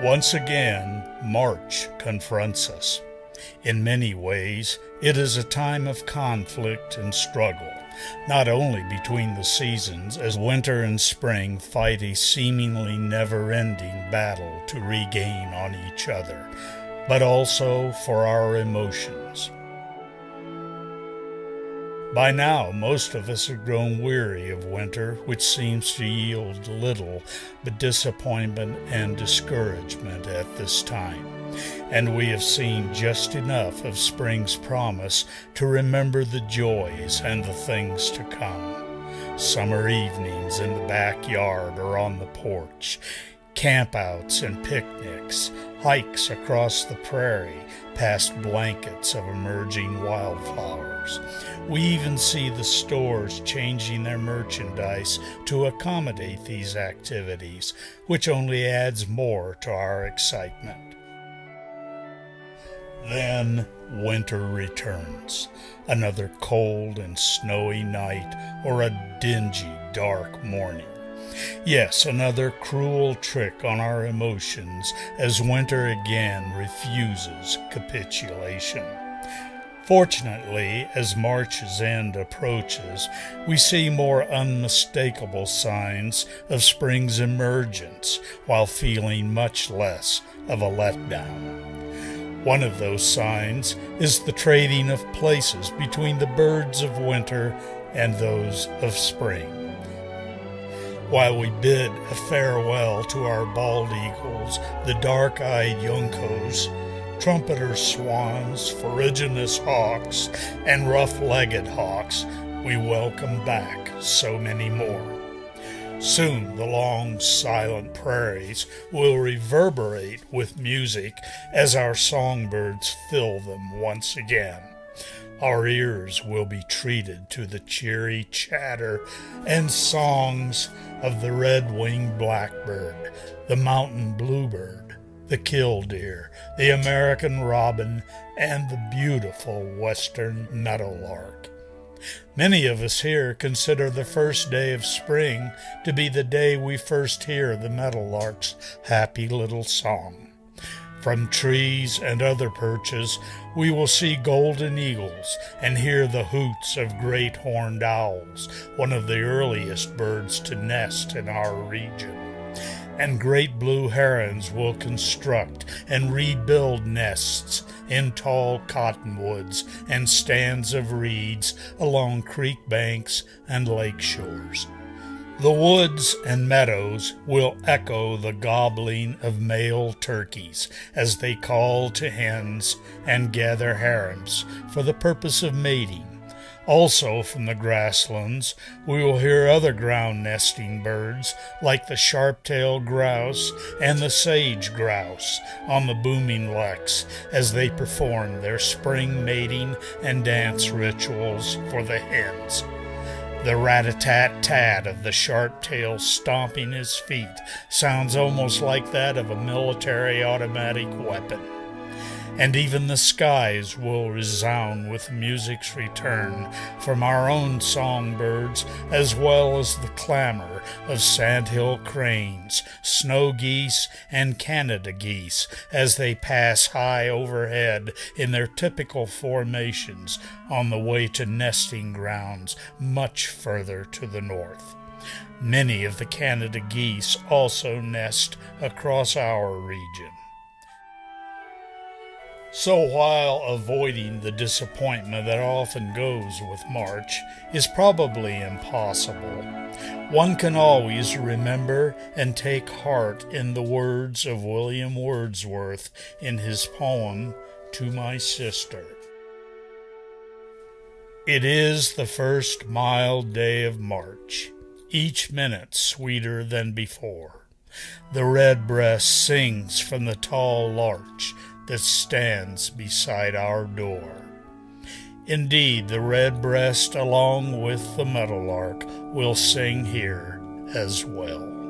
Once again, March confronts us. In many ways, it is a time of conflict and struggle, not only between the seasons as winter and spring fight a seemingly never-ending battle to regain on each other, but also for our emotions. By now, most of us have grown weary of winter, which seems to yield little but disappointment and discouragement at this time. And we have seen just enough of spring's promise to remember the joys and the things to come. Summer evenings in the backyard or on the porch, campouts and picnics, hikes across the prairie past blankets of emerging wildflowers. We even see the stores changing their merchandise to accommodate these activities, which only adds more to our excitement. Then winter returns, another cold and snowy night or a dingy, dark morning. Yes, another cruel trick on our emotions as winter again refuses capitulation. Fortunately, as March's end approaches, we see more unmistakable signs of spring's emergence while feeling much less of a letdown. One of those signs is the trading of places between the birds of winter and those of spring. While we bid a farewell to our bald eagles, the dark-eyed juncos, trumpeter swans, ferruginous hawks, and rough-legged hawks, we welcome back so many more. Soon the long, silent prairies will reverberate with music as our songbirds fill them once again. Our ears will be treated to the cheery chatter and songs of the red-winged blackbird, the mountain bluebird, the killdeer, the American robin, and the beautiful western meadowlark. Many of us here consider the first day of spring to be the day we first hear the meadowlark's happy little song. From trees and other perches, we will see golden eagles and hear the hoots of great horned owls, one of the earliest birds to nest in our region. And great blue herons will construct and rebuild nests in tall cottonwoods and stands of reeds along creek banks and lake shores. The woods and meadows will echo the gobbling of male turkeys as they call to hens and gather harems for the purpose of mating. Also from the grasslands, we will hear other ground-nesting birds like the sharp-tailed grouse and the sage grouse on the booming leks as they perform their spring mating and dance rituals for the hens. The rat-a-tat-tat of the sharp-tail stomping his feet sounds almost like that of a military automatic weapon. And even the skies will resound with music's return from our own songbirds, as well as the clamor of sandhill cranes, snow geese, and Canada geese as they pass high overhead in their typical formations on the way to nesting grounds much further to the north. Many of the Canada geese also nest across our region. So while avoiding the disappointment that often goes with March is probably impossible, one can always remember and take heart in the words of William Wordsworth in his poem, "To My Sister." It is the first mild day of March, each minute sweeter than before. The redbreast sings from the tall larch that stands beside our door. Indeed, the redbreast, along with the meadowlark, will sing here as well.